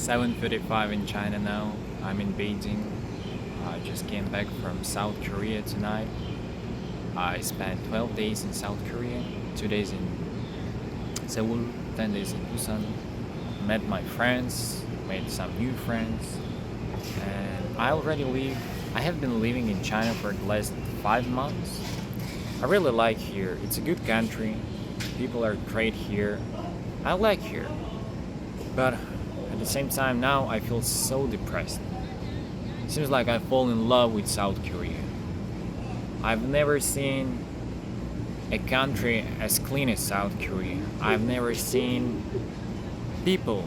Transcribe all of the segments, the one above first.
7:45 in China now. I'm in Beijing. I just came back from South Korea tonight. I spent 12 days in South Korea, 2 days in Seoul, 10 days in Busan. Met my friends, made some new friends, and I have been living in China for the last 5 months. I really like here. It's a good country. People are great here. I like here. But at the same time now I feel so depressed. Seems like I fall in love with South Korea. I've never seen a country as clean as South Korea. I've never seen people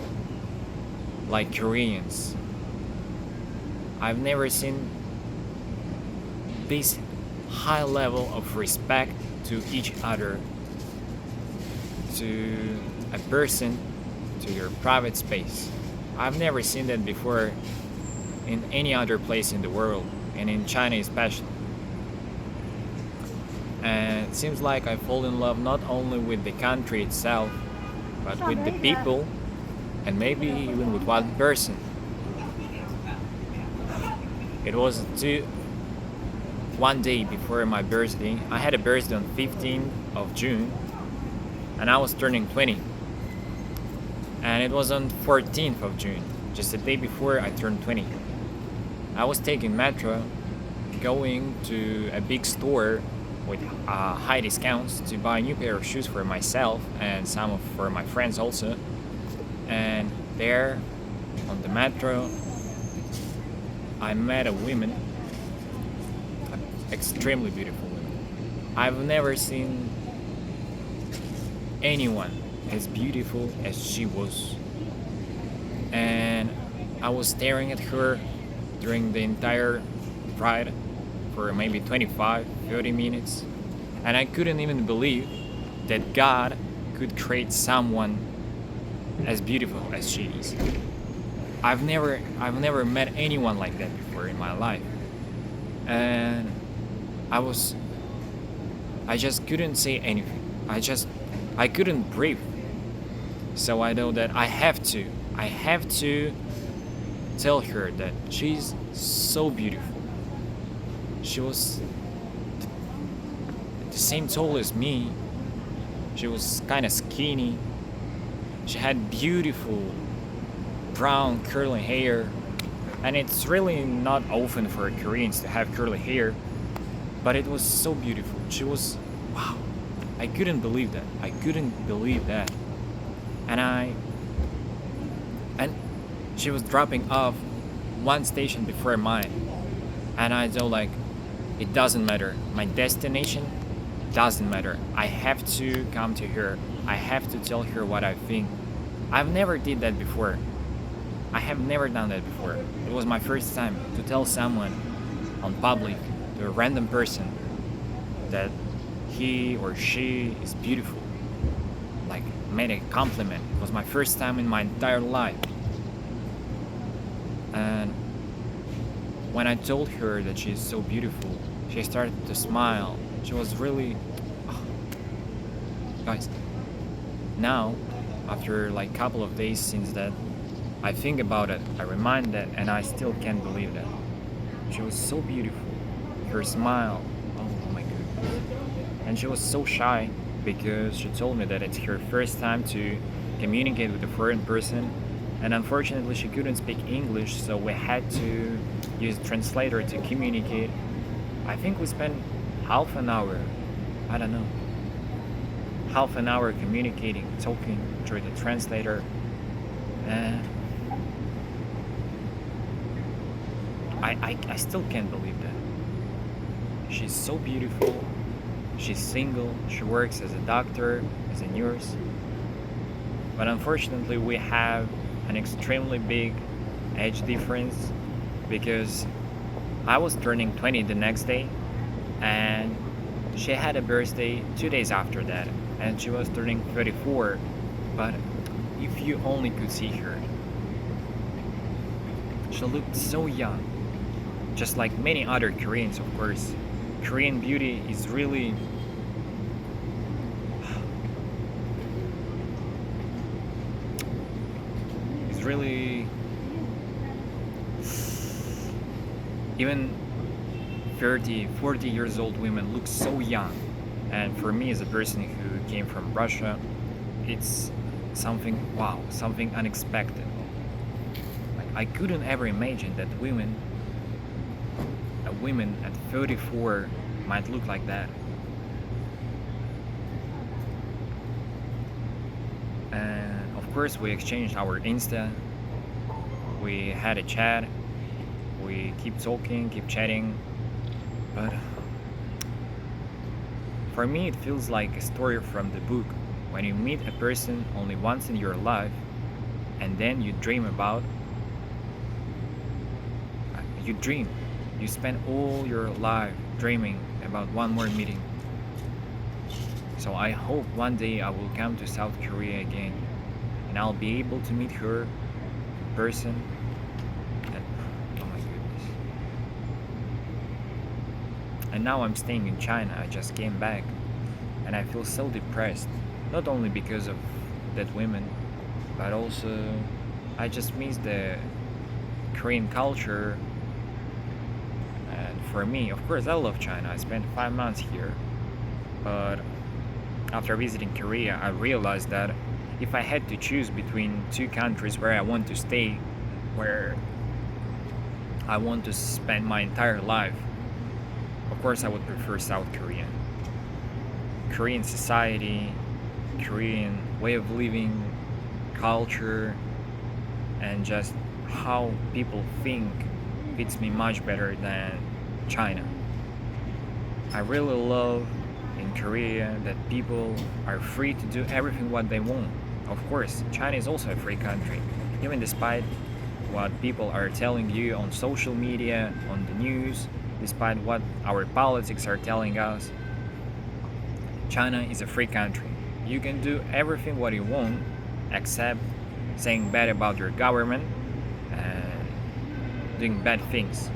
like Koreans. I've never seen this high level of respect to each other, to a person, to your private space. I've never seen that before in any other place in the world, and in China especially. And it seems like I fall in love not only with the country itself, but with the people, and maybe even with one person. It was one day before my birthday. I had a birthday on 15th of June, and I was turning 20. And it was on 14th of June, just a day before I turned 20. I was taking metro, going to a big store with high discounts to buy a new pair of shoes for myself and for my friends also. And there, on the metro, I met a woman, extremely beautiful woman. I've never seen anyone as beautiful as she was. And I was staring at her during the entire ride for maybe 25, 30 minutes. And I couldn't even believe that God could create someone as beautiful as she is. I've never met anyone like that before in my life. And I just couldn't say anything. I couldn't breathe. So I know that I have to tell her that she's so beautiful. She was the same tall as me. She was kind of skinny. She had beautiful brown curly hair. And it's really not often for Koreans to have curly hair, but it was so beautiful. She was, wow. I couldn't believe that. And she was dropping off one station before mine. And I told like, it doesn't matter. My destination doesn't matter. I have to come to her. I have to tell her what I think. I've never did that before. I have never done that before. It was my first time to tell someone on public, to a random person, that he or she is beautiful. Like, made a compliment. It was my first time in my entire life. And when I told her that she's so beautiful, she started to smile. She was really... Guys, now, after like couple of days since that, I think about it, I remind that, and I still can't believe that. She was so beautiful. Her smile, oh my goodness. And she was so shy because she told me that it's her first time to communicate with a foreign person, and unfortunately she couldn't speak English, so we had to use a translator to communicate. I think we spent half an hour, I don't know, half an hour communicating, talking through the translator. And I still can't believe that. She's so beautiful. She's single. She works as a doctor, as a nurse. But unfortunately, we have an extremely big age difference because I was turning 20 the next day, and she had a birthday 2 days after that, and she was turning 34. But if you only could see her, she looked so young, just like many other Koreans, of course. Korean beauty is really Even 30, 40 years old women look so young. And for me, as a person who came from Russia, it's something wow, something unexpected. Like I couldn't ever imagine that a women at 34 might look like that. And of course, we exchanged our Insta. We had a chat. We keep talking, keep chatting. But for me, it feels like a story from the book. When you meet a person only once in your life, and then you dream about, you dream. You spend all your life dreaming about one more meeting. So I hope one day I will come to South Korea again, and I'll be able to meet her in person. And oh my goodness. And now I'm staying in China. I just came back, and I feel so depressed. Not only because of that women, but also I just miss the Korean culture. And for me, of course, I love China. I spent 5 months here, but after visiting Korea, I realized that if I had to choose between two countries where I want to stay, where I want to spend my entire life, of course, I would prefer South Korea. Korean society, Korean way of living, culture, and just how people think fits me much better than China. I really love in Korea that people are free to do everything what they want. Of course, China is also a free country, even despite what people are telling you on social media, on the news, despite what our politics are telling us. China is a free country. You can do everything what you want except saying bad about your government and doing bad things.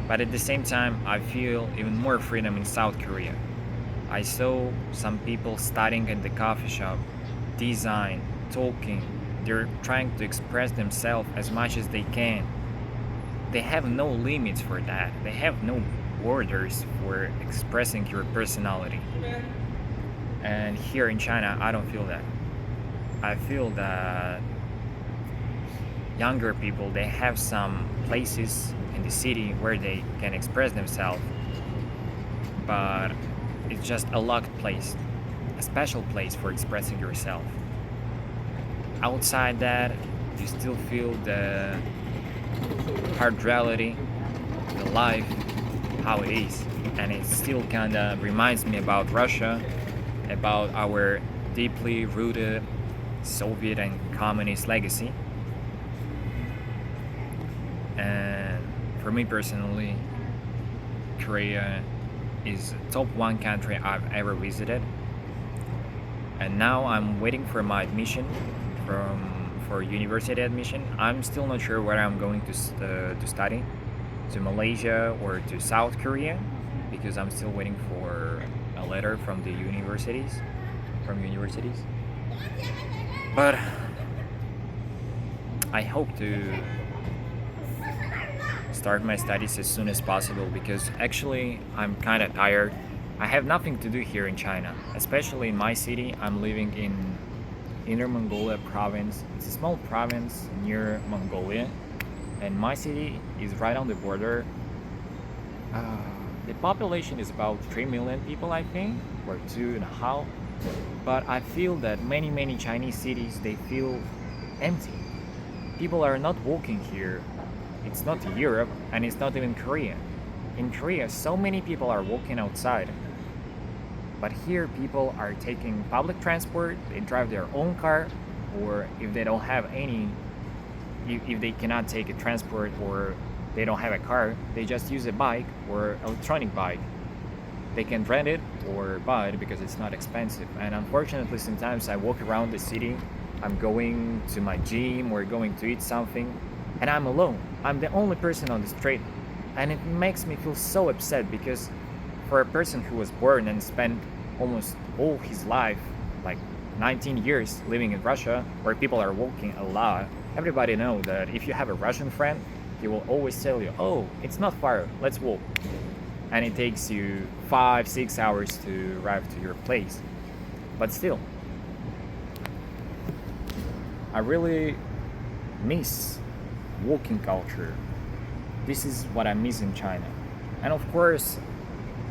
But at the same time, I feel even more freedom in South Korea. I saw some people studying at the coffee shop, design, talking. They're trying to express themselves as much as they can. They have no limits for that. They have no borders for expressing your personality. And here in China, I don't feel that. I feel that younger people, they have some places in the city where they can express themselves, but it's just a locked place, a special place for expressing yourself. Outside that, you still feel the hard reality, the life, how it is. And it still kind of reminds me about Russia, about our deeply rooted Soviet and communist legacy. And for me personally, Korea is top one country I've ever visited. And now I'm waiting for my admission for university admission. I'm still not sure where I'm going to study, to Malaysia or to South Korea, because I'm still waiting for a letter from the universities, But I hope to start my studies as soon as possible because actually I'm kind of tired. I have nothing to do here in China, especially in my city. I'm living in Inner Mongolia province. It's a small province near Mongolia, and my city is right on the border. The population is about 3 million people, I think, or 2.5. But I feel that many Chinese cities, they feel empty. People are not walking here. It's not Europe, and it's not even Korea. In Korea, so many people are walking outside. But here, people are taking public transport, they drive their own car, or if they don't have any, if they cannot take a transport or they don't have a car, they just use a bike or electronic bike. They can rent it or buy it because it's not expensive. And unfortunately, sometimes I walk around the city, I'm going to my gym or going to eat something, and I'm alone. I'm the only person on the street. And it makes me feel so upset because for a person who was born and spent almost all his life, like 19 years living in Russia, where people are walking a lot, everybody knows that if you have a Russian friend, He will always tell you, oh, it's not far, let's walk. And it takes you 5-6 hours to arrive to your place. But still, I really miss walking culture. This is what I miss in China. And of course,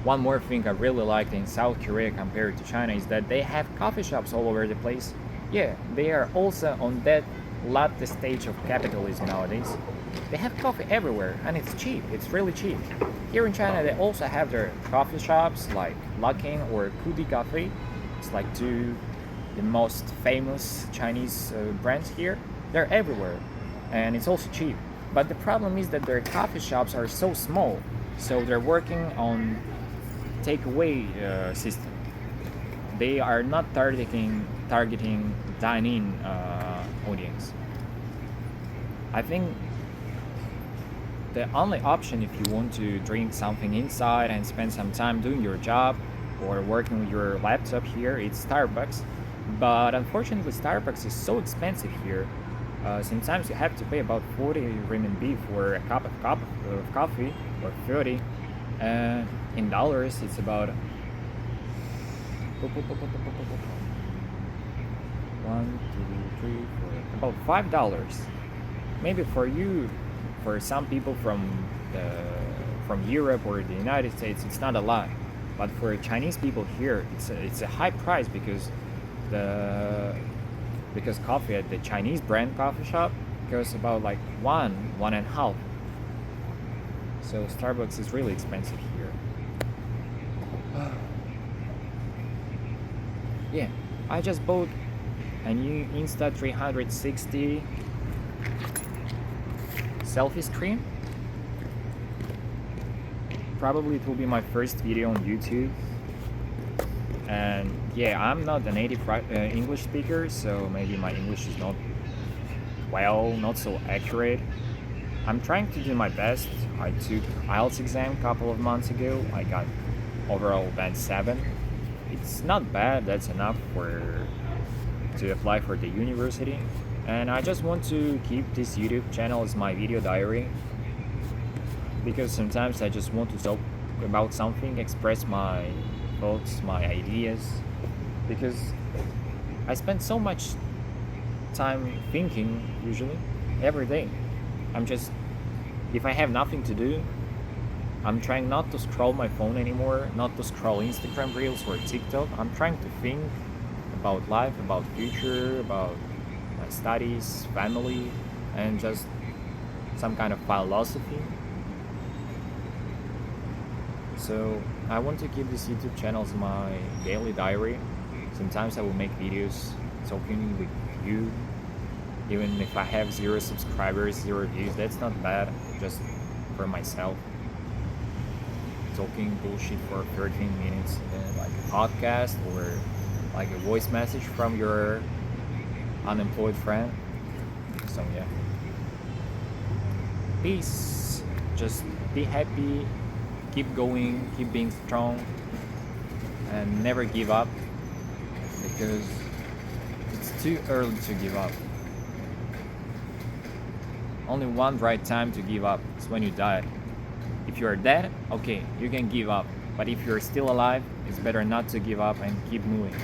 one more thing I really liked in South Korea compared to China is that they have coffee shops all over the place. Yeah, they are also on that latter stage of capitalism nowadays. They have coffee everywhere and it's cheap, it's really cheap. Here in China, they also have their coffee shops like Luckin or Kudi Cafe. It's like two the most famous Chinese brands here. They're everywhere and it's also cheap. But the problem is that their coffee shops are so small, so they're working on takeaway system. They are not targeting dine-in audience. I think the only option if you want to drink something inside and spend some time doing your job or working with your laptop here, it's Starbucks. But unfortunately, Starbucks is so expensive here. Sometimes you have to pay about 40 renminbi for a cup of coffee or 30. And in dollars, it's about 1, 2, 3, 4, about $5. Maybe for you, for some people from Europe or the United States, it's not a lot. But for Chinese people here, it's a high price because coffee at the Chinese brand coffee shop goes about like one and a half. So Starbucks is really expensive here. Yeah, I just bought a new Insta360 selfie screen. Probably it will be my first video on YouTube. And yeah, I'm not a native English speaker, so maybe my English is not so accurate. I'm trying to do my best. I took IELTS exam a couple of months ago. I got overall band 7. It's not bad, that's enough to apply for the university. And I just want to keep this YouTube channel as my video diary because sometimes I just want to talk about something, express my thoughts, my ideas, because I spend so much time thinking usually every day. If I have nothing to do, I'm trying not to scroll my phone anymore, not to scroll Instagram Reels or TikTok. I'm trying to think about life, about future, about my studies, family, and just some kind of philosophy. So I want to keep this YouTube channel as my daily diary. Sometimes I will make videos talking with you, even if I have 0 subscribers, 0 views. That's not bad, just for myself. Talking bullshit for 13 minutes, like a podcast or like a voice message from your unemployed friend. So yeah. Peace. Just be happy, keep going, keep being strong, and never give up because it's too early to give up. Only one right time to give up is when you die. If you're dead, okay, you can give up. But if you're still alive, it's better not to give up and keep moving.